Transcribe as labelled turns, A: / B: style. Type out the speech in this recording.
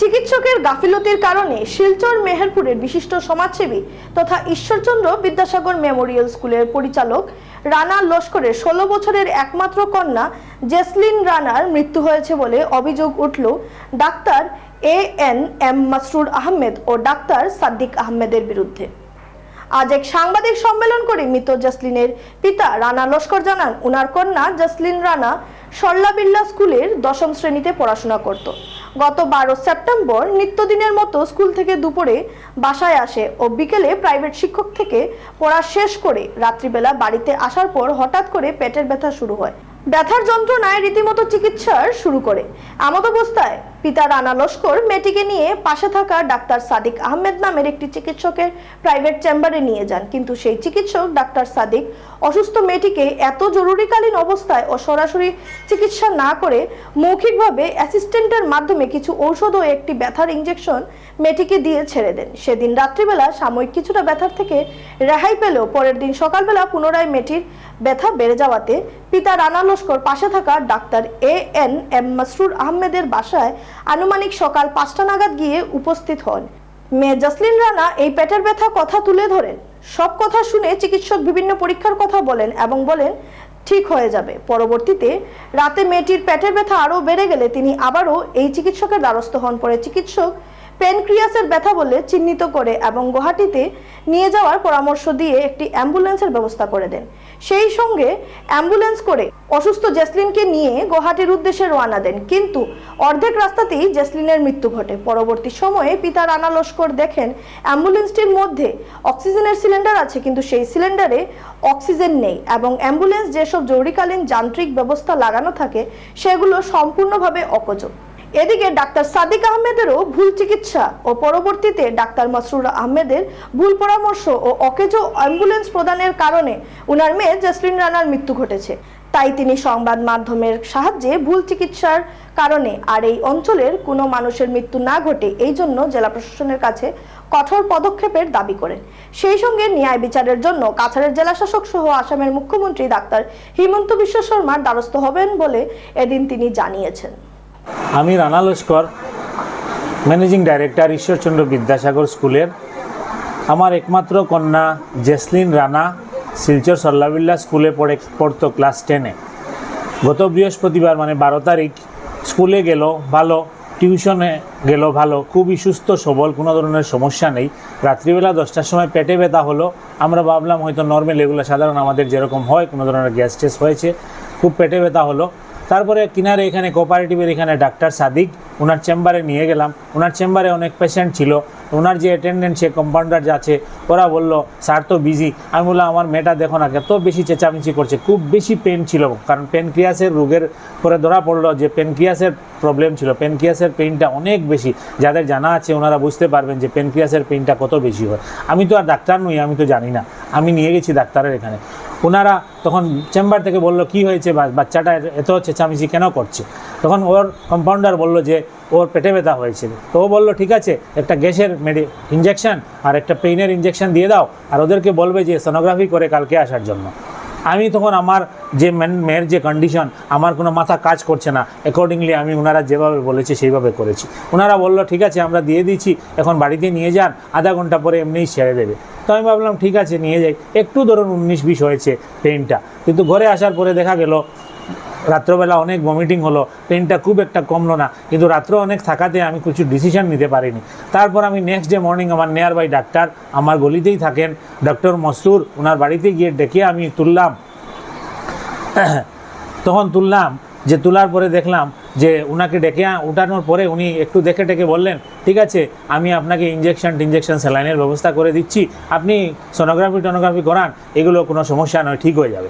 A: চিকিৎসকের গাফিলতির কারণে শিলচর মেহেরপুরের বিশিষ্ট সমাজসেবী তথা ঈশ্বরচন্দ্র বিদ্যাসাগর মেমোরিয়াল স্কুলের পরিচালক রানা লস্করের 16 বছরের একমাত্র কন্যা জেসলিন রানার মৃত্যু হয়েছে বলে অভিযোগ উঠল ডাক্তার এএনএম মাসরুর আহমেদ ও ডাক্তার সাদ্দিক আহমেদের বিরুদ্ধে। আজ এক সাংবাদিক সম্মেলন করে মৃত জেসলিনের পিতা রানা লস্কর জানান, উনার কন্যা জেসলিন রানা সরলাবিল্লা স্কুলের 10ম শ্রেণীতে পড়াশোনা করত। গত 12 সেপ্টেম্বর নিত্যদিনের মতো স্কুল থেকে দুপুরে বাসায় আসে ও বিকেলে প্রাইভেট শিক্ষক থেকে পড়া শেষ করে রাত্রিবেলা বাড়িতে আসার পর হঠাৎ করে পেটের ব্যথা শুরু হয়। ব্যথার যন্ত্রণায় রীতিমতো চিকিৎসা শুরু করে। এমত অবস্থায় পিতা রানা লস্কর মেয়েটিকে নিয়ে পাশে থাকা ডাক্তার সাদিক আহমেদ নামের একটি চিকিৎসকের প্রাইভেট চেম্বারে নিয়ে যান, কিন্তু সেই চিকিৎসক ডাক্তার সাদিক অসুস্থ মেয়েটিকে এত জরুরিকালীন অবস্থায় ও সরাসরি চিকিৎসা না করে মৌখিকভাবে অ্যাসিস্ট্যান্টের মাধ্যমে কিছু ঔষধ ও একটি ব্যথার ইঞ্জেকশন মেয়েটিকে দিয়ে ছেড়ে দেন। সেদিন রাত্রিবেলা সাময়িক কিছুটা ব্যথার থেকে রেহাই পেলেও পরের দিন সকালবেলা পুনরায় মেয়েটির ব্যথা বেড়ে যাওয়াতে পিতা রানা লস্কর পাশে থাকা ডাক্তার এএনএম মাসরুর আহমেদের বাসায় আনুমানিক সকাল 5টা নাগাদ গিয়ে উপস্থিত হন। মেয়ে জেসলিন রানা এই পেটের ব্যথা কথা তুলে ধরেন। সব কথা শুনে চিকিৎসক বিভিন্ন পরীক্ষার কথা বলেন এবং বলেন ঠিক হয়ে যাবে। পরবর্তীতে রাতে মেয়েটির পেটের ব্যথা আরও বেড়ে গেলে তিনি আবারও এই চিকিৎসকের দ্বারস্থ হন। পরে চিকিৎসক প্যানক্রিয়াসের ব্যথা বলে চিহ্নিত করে এবং গুয়াহাটিতে নিয়ে যাওয়ার পরামর্শ দিয়ে একটি অ্যাম্বুলেন্সের ব্যবস্থা করে দেন। সেই সঙ্গে অ্যাম্বুলেন্স করে অসুস্থ জেসলিনকে নিয়ে গুয়াহাটির উদ্দেশ্যে রওনা দেন, কিন্তু অর্ধেক রাস্তাতেই জেসলিনের মৃত্যু ঘটে। পরবর্তী সময়ে পিতা রানা লস্কর দেখেন অ্যাম্বুলেন্সটির মধ্যে অক্সিজেনের সিলিন্ডার আছে, কিন্তু সেই সিলিন্ডারে অক্সিজেন নেই এবং অ্যাম্বুলেন্স যেসব জরুরিকালীন যান্ত্রিক ব্যবস্থা লাগানো থাকে সেগুলো সম্পূর্ণভাবে অকেজো। এদিকে ডাক্তার সাদিক আহমেদেরও ভুল চিকিৎসা ও পরবর্তীতে ডাক্তার মাসরুর আহমেদের ভুল পরামর্শ ও অকেজো অ্যাম্বুলেন্স প্রদানের কারণে উনার মেয়ে জেসলিন রানার মৃত্যু ঘটেছে। তাই তিনি সংবাদ মাধ্যমের সাহায্যে ভুল চিকিৎসার কারণে আর এই অঞ্চলের কোনো মানুষের মৃত্যু না ঘটে এই জন্য জেলা প্রশাসনের কাছে কঠোর পদক্ষেপের দাবি করেন। সেই সঙ্গে ন্যায় বিচারের জন্য কাছাড়ের জেলাশাসক সহ আসামের মুখ্যমন্ত্রী ডাক্তার হিমন্ত বিশ্ব শর্মার দ্বারস্থ হবেন বলে এদিন তিনি জানিয়েছেন।
B: আমি রানা লস্কর, ম্যানেজিং ডাইরেক্টর ঈশ্বরচন্দ্র বিদ্যাসাগর স্কুলের। আমার একমাত্র কন্যা জেসলিন রানা শিলচর সরলাবিল্লা স্কুলে পড়তো ক্লাস 10-এ। গত বৃহস্পতিবার মানে 12 তারিখ স্কুলে গেল ভালো, টিউশনে গেল ভালো, খুবই সুস্থ সবল, কোনো ধরনের সমস্যা নেই। রাত্রিবেলা 10টার সময় পেটে ব্যথা হলো। আমরা ভাবলাম হয়তো নর্মাল, এগুলো সাধারণ আমাদের যেরকম হয়, কোনো ধরনের গ্যাস টেস হয়েছে, খুব পেটে ব্যথা হলো। তারপরে কিনারে এখানে কোঅপারেটিভের এখানে ডাক্তার সাদিক, ওনার চেম্বারে নিয়ে গেলাম। ওনার চেম্বারে অনেক পেশেন্ট ছিল। ওনার যে অ্যাটেন্ডেন্ট, সে কম্পাউন্ডার আছে, ওরা বললো স্যার তো বিজি। আমি বললাম আমার মেয়েটা দেখো না এত বেশি চেঁচামেচি করছে, খুব বেশি পেন ছিল, কারণ প্যানক্রিয়াসের রোগের পরে ধরা পড়লো যে প্যানক্রিয়াসের প্রবলেম ছিল। প্যানক্রিয়াসের পেইনটা অনেক বেশি, যাদের জানা আছে ওনারা বুঝতে পারবেন যে প্যানক্রিয়াসের পেইনটা কত বেশি হয়। আমি তো আর ডাক্তার নই, আমি তো জানি না। আমি নিয়ে গেছি ডাক্তারের এখানে। ওনারা তখন চেম্বার থেকে বলল কি হয়েছে, বাচ্চাটা এত চেঁচামেচি কেন করছে? তখন ওর কম্পাউন্ডার বলল যে ওর পেটে ব্যথা হয়েছিল। তো ও বললো ঠিক আছে, একটা গ্যাসের ইঞ্জেকশন আর একটা পেইনের ইঞ্জেকশন দিয়ে দাও, আর ওদেরকে বলবে যে সোনোগ্রাফি করে কালকে আসার জন্য। আমি তখন আমার যে মেয়ের যে কন্ডিশন, আমার কোনো মাথা কাজ করছে না, অ্যাকর্ডিংলি আমি ওনারা যেভাবে বলেছে সেইভাবে করেছি। ওনারা বললো ঠিক আছে আমরা দিয়ে দিচ্ছি, এখন বাড়িতে নিয়ে যান, আধা ঘন্টা পরে এমনিই সেরে দেবে। তো আমি ভাবলাম ঠিক আছে নিয়ে যাই। একটু ধরুন 19-20 হয়েছে পেইনটা, কিন্তু ঘরে আসার পরে দেখা গেল রাত্রবেলা অনেক ভমিটিং হলো, পেনটা খুব একটা কমলো না, কিন্তু রাত্র অনেক থাকাতে আমি কিছু ডিসিশন নিতে পারিনি। তারপর আমি নেক্সট ডে মর্নিং আমার নিয়ার বাই ডাক্তার, আমার গলিতেই থাকেন ডক্টর মসরুর, ওনার বাড়িতে গিয়ে ডেকে আমি তুললাম। তখন তুললাম, যে তোলার পরে দেখলাম যে ওনাকে ডেকে উঠানোর পরে উনি একটু দেখে টেকে বললেন ঠিক আছে আমি আপনাকে ইঞ্জেকশন স্যালাইনের ব্যবস্থা করে দিচ্ছি, আপনি সোনোগ্রাফি টোনোগ্রাফি করান, এগুলো কোনো সমস্যা নয়, ঠিক হয়ে যাবে।